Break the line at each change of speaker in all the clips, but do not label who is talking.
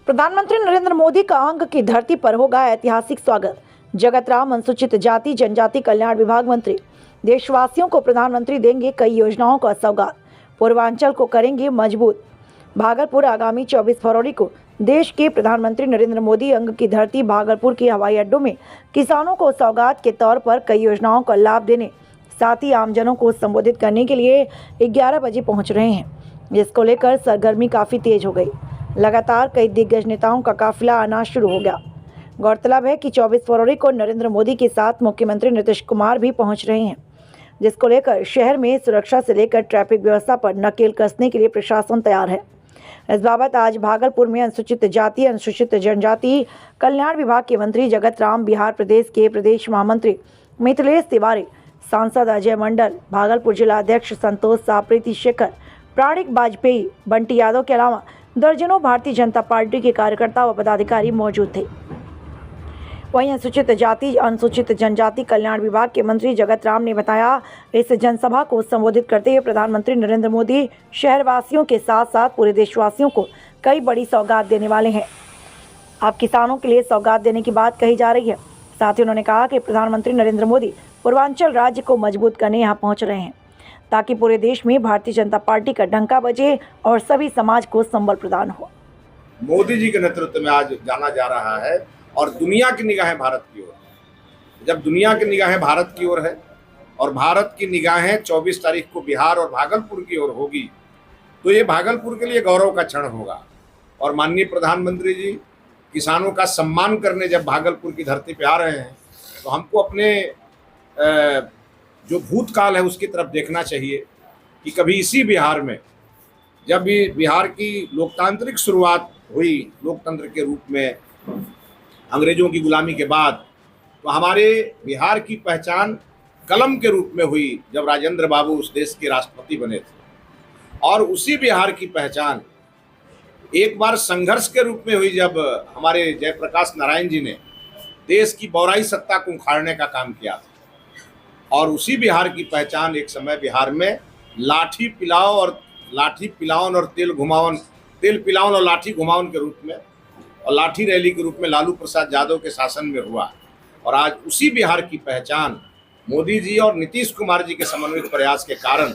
प्रधानमंत्री नरेंद्र मोदी का अंग की धरती पर होगा ऐतिहासिक स्वागत। जगत राम अनुसूचित जाति जनजाति कल्याण विभाग मंत्री देशवासियों को प्रधानमंत्री देंगे कई योजनाओं का सौगात। पूर्वांचल को करेंगे मजबूत। भागलपुर आगामी 24 फरवरी को देश के प्रधानमंत्री नरेंद्र मोदी अंग की धरती भागलपुर के हवाई अड्डों में किसानों को सौगात के तौर पर कई योजनाओं का लाभ देने, साथ ही आमजनों को संबोधित करने के लिए 11 बजे पहुंच रहे हैं, जिसको लेकर सरगर्मी काफ़ी तेज हो गई। लगातार कई दिग्गज नेताओं का काफिला आना शुरू हो गया। गौरतलब है कि 24 फरवरी को नरेंद्र मोदी के साथ मुख्यमंत्री नीतीश कुमार भी पहुंच रहे हैं, जिसको लेकर शहर में सुरक्षा से लेकर ट्रैफिक व्यवस्था पर नकेल कसने के लिए प्रशासन तैयार है। इस बाबत आज भागलपुर में अनुसूचित जाति अनुसूचित जनजाति कल्याण विभाग के मंत्री जगत राम, बिहार प्रदेश के प्रदेश महामंत्री मिथिलेश तिवारी, सांसद अजय मंडल, भागलपुर जिला अध्यक्ष संतोष शाह, प्रीति शेखर, प्राणिक वाजपेयी, बंटी यादव के अलावा दर्जनों भारतीय जनता पार्टी के कार्यकर्ता व पदाधिकारी मौजूद थे। वहीं अनुसूचित जाति अनुसूचित जनजाति कल्याण विभाग के मंत्री जगत राम ने बताया, इस जनसभा को संबोधित करते हुए प्रधानमंत्री नरेंद्र मोदी शहरवासियों के साथ साथ पूरे देशवासियों को कई बड़ी सौगात देने वाले हैं। अब किसानों के लिए सौगात देने की बात कही जा रही है। साथ ही उन्होंने कहा कि प्रधानमंत्री नरेंद्र मोदी पूर्वांचल राज्य को मजबूत करने यहाँ पहुँच रहे हैं, ताकि पूरे देश में भारतीय जनता पार्टी का डंका बजे और सभी समाज को संबल प्रदान हो।
मोदी जी के नेतृत्व में आज जाना जा रहा है और दुनिया की निगाहें भारत की ओर। जब दुनिया की निगाहें भारत की ओर है और भारत की निगाहें 24 तारीख को बिहार और भागलपुर की ओर होगी, तो ये भागलपुर के लिए गौरव का क्षण होगा। और माननीय प्रधानमंत्री जी किसानों का सम्मान करने जब भागलपुर की धरती पे आ रहे हैं, तो हमको अपने जो भूतकाल है उसकी तरफ देखना चाहिए कि कभी इसी बिहार में, जब भी बिहार की लोकतांत्रिक शुरुआत हुई लोकतंत्र के रूप में अंग्रेजों की गुलामी के बाद, तो हमारे बिहार की पहचान कलम के रूप में हुई जब राजेंद्र बाबू उस देश के राष्ट्रपति बने थे। और उसी बिहार की पहचान एक बार संघर्ष के रूप में हुई जब हमारे जयप्रकाश नारायण जी ने देश की बौराई सत्ता को उखाड़ने का काम किया था। और उसी बिहार की पहचान एक समय बिहार में लाठी पिलावन और तेल पिलावन और लाठी घुमावन के रूप में और लाठी रैली के रूप में लालू प्रसाद यादव के शासन में हुआ। और आज उसी बिहार की पहचान मोदी जी और नीतीश कुमार जी के समन्वित प्रयास के कारण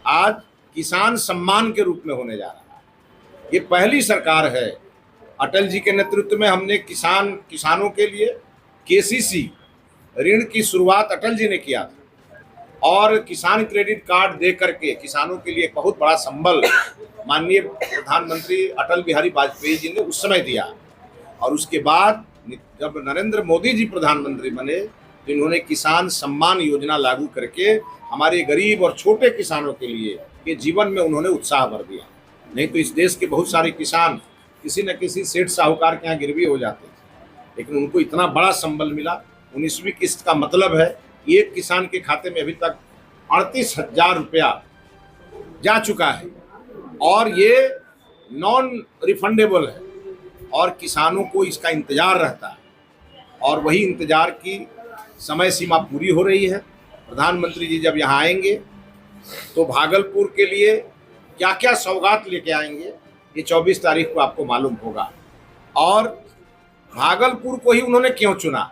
आज किसान सम्मान के रूप में होने जा रहा है। ये पहली सरकार है। अटल जी के नेतृत्व में हमने किसानों के लिए KCC ऋण की शुरुआत अटल जी ने किया था और किसान क्रेडिट कार्ड दे करके किसानों के लिए बहुत बड़ा संबल माननीय प्रधानमंत्री अटल बिहारी वाजपेयी जी ने उस समय दिया। और उसके बाद जब नरेंद्र मोदी जी प्रधानमंत्री बने, तो इन्होंने किसान सम्मान योजना लागू करके हमारे गरीब और छोटे किसानों के लिए ये जीवन में उन्होंने उत्साह भर दिया। नहीं तो इस देश के बहुत सारे किसान किसी न किसी सेठ साहूकार के यहाँ गिरवी हो जाते थे, लेकिन उनको इतना बड़ा संबल मिला। 19वीं किस्त का मतलब है एक किसान के खाते में अभी तक 38,000 रुपया जा चुका है और ये नॉन रिफंडेबल है और किसानों को इसका इंतजार रहता है और वही इंतजार की समय सीमा पूरी हो रही है। प्रधानमंत्री जी जब यहाँ आएंगे तो भागलपुर के लिए क्या क्या सौगात लेके आएंगे ये 24 तारीख को आपको मालूम होगा। और भागलपुर को ही उन्होंने क्यों चुना,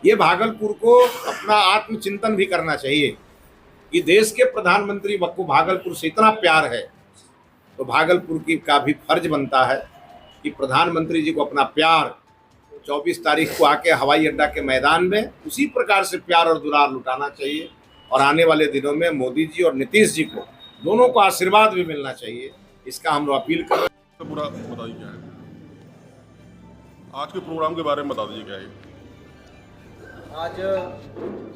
ये भागलपुर को अपना आत्मचिंतन भी करना चाहिए कि देश के प्रधानमंत्री को भागलपुर से इतना प्यार है, तो भागलपुर की का भी फर्ज बनता है कि प्रधानमंत्री जी को अपना प्यार 24 तारीख को आके हवाई अड्डा के मैदान में उसी प्रकार से प्यार और दुलार लुटाना चाहिए। और आने वाले दिनों में मोदी जी और नीतीश जी को दोनों को आशीर्वाद भी मिलना चाहिए, इसका हम लोग अपील कर रहे हैं।
पूरा बताइए क्या है आज के प्रोग्राम के बारे में, बता दीजिए क्या है।
आज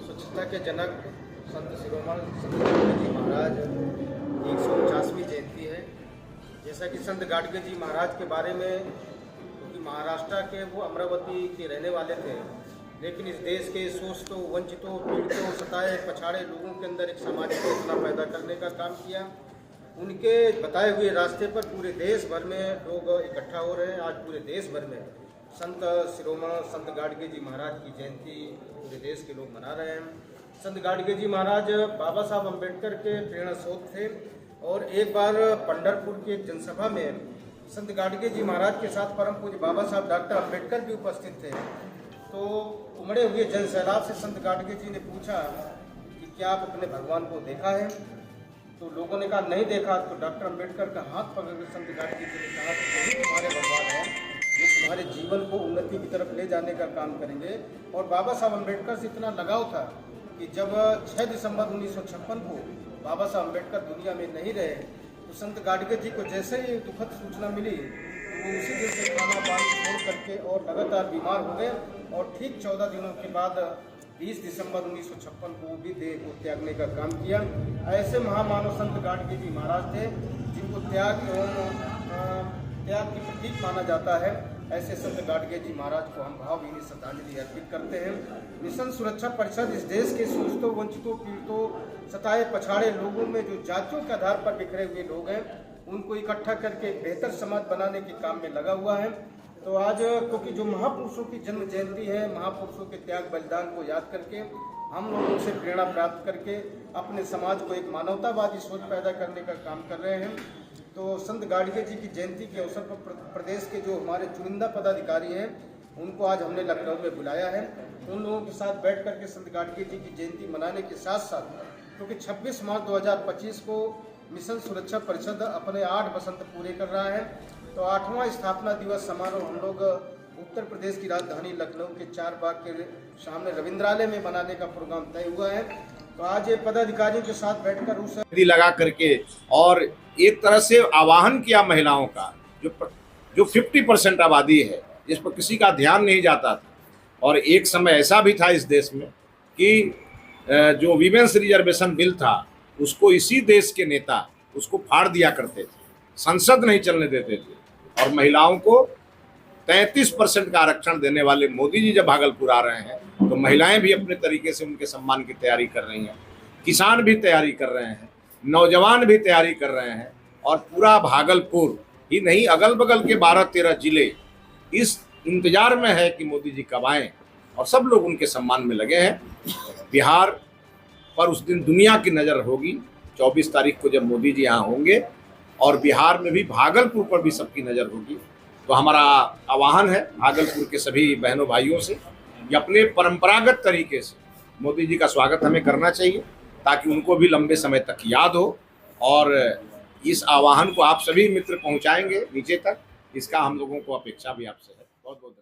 स्वच्छता के जनक संत शिरोमणि संत गाडगे जी महाराज 149वीं जयंती है। जैसा कि संत गाडगे जी महाराज के बारे में, क्योंकि महाराष्ट्र के वो अमरावती के रहने वाले थे, लेकिन इस देश के शोषितों, वंचितों, पीड़ितों, सताए पछाड़े लोगों के अंदर एक सामाजिक चेतना पैदा करने का काम किया। उनके बताए हुए रास्ते पर पूरे देश भर में लोग इकट्ठा हो रहे हैं। आज पूरे देश भर में संत शिरोमणि संत गाडगे जी महाराज की जयंती पूरे देश के लोग मना रहे हैं। संत गाडगे जी महाराज बाबा साहब अम्बेडकर के प्रेरणा स्रोत थे और एक बार पंढरपुर की एक जनसभा में संत गाडगे जी महाराज के साथ परम पूज्य बाबा साहब डॉक्टर अम्बेडकर भी उपस्थित थे। तो उमड़े हुए जन सैलाब से संत गाडगे जी ने पूछा कि क्या आप अपने भगवान को देखा है? तो लोगों ने कहा नहीं देखा। तो डॉक्टर अम्बेडकर का हाथ पकड़कर संत गाडगे जी ने कहा कि यही तुम्हारे भगवान हैं, ये तुम्हारे जीवन को उन्नति की तरफ ले जाने का काम करेंगे। और बाबा साहब अम्बेडकर से इतना लगाव था कि जब 6 दिसंबर 1956 को बाबा साहब अम्बेडकर दुनिया में नहीं रहे तो संत गाडगे जी को जैसे ही दुखद सूचना मिली तो वो उसी दिन से खाना पानी छोड़ करके और लगातार बीमार हो गए और ठीक 14 दिनों के बाद 20 दिसंबर 1956 को वो भी देह को त्यागने का काम किया। ऐसे महामानव संत गाडगे जी महाराज थे जिनको त्याग की प्रतीक माना जाता है। ऐसे संत गाडगे जी महाराज को हम भावभीनी श्रद्धांजलि अर्पित करते हैं। मिशन सुरक्षा परिषद इस देश के शोषितों, वंचितों, पीड़ितों, सताए पछाड़े लोगों में जो जातियों के आधार पर बिखरे हुए लोग हैं उनको इकट्ठा करके बेहतर समाज बनाने के काम में लगा हुआ है। तो आज क्योंकि जो महापुरुषों की जन्म जयंती है, महापुरुषों के त्याग बलिदान को याद करके हम लोगों से प्रेरणा प्राप्त करके अपने समाज को एक मानवतावादी सोच पैदा करने का काम कर रहे हैं। तो संत गाडगे जी की जयंती के अवसर पर प्रदेश के जो हमारे चुनिंदा पदाधिकारी हैं उनको आज हमने लखनऊ में बुलाया है। उन लोगों के साथ बैठ करके संत गाडगे जी की जयंती मनाने के साथ साथ क्योंकि 26 मार्च 2025 को मिशन सुरक्षा परिषद अपने 8 वसंत पूरे कर रहा है, तो 8वां स्थापना दिवस समारोह हम लोग उत्तर प्रदेश की राजधानी लखनऊ के 4 बाग के सामने रविंद्रालय में मनाने का प्रोग्राम तय हुआ है। तो आज ये पदाधिकारियों के साथ बैठकर उस
लगा करके और एक तरह से आवाहन किया महिलाओं का, जो 50% आबादी है जिस पर किसी का ध्यान नहीं जाता था। और एक समय ऐसा भी था इस देश में कि जो वीमेंस रिजर्वेशन बिल था उसको इसी देश के नेता उसको फाड़ दिया करते थे, संसद नहीं चलने देते थे। और महिलाओं को 33% का आरक्षण देने वाले मोदी जी जब भागलपुर आ रहे हैं तो महिलाएं भी अपने तरीके से उनके सम्मान की तैयारी कर रही हैं, किसान भी तैयारी कर रहे हैं, नौजवान भी तैयारी कर रहे हैं। और पूरा भागलपुर ही नहीं, अगल बगल के 12-13 जिले इस इंतजार में है कि मोदी जी कब आएं, और सब लोग उनके सम्मान में लगे हैं। बिहार पर उस दिन दुनिया की नज़र होगी 24 तारीख को जब मोदी जी यहाँ होंगे, और बिहार में भी भागलपुर पर भी सबकी नज़र होगी। तो हमारा आह्वान है भागलपुर के सभी बहनों भाइयों से कि अपने परंपरागत तरीके से मोदी जी का स्वागत हमें करना चाहिए ताकि उनको भी लंबे समय तक याद हो। और इस आह्वान को आप सभी मित्र पहुंचाएंगे नीचे तक, इसका हम लोगों को अपेक्षा भी आपसे है। बहुत बहुत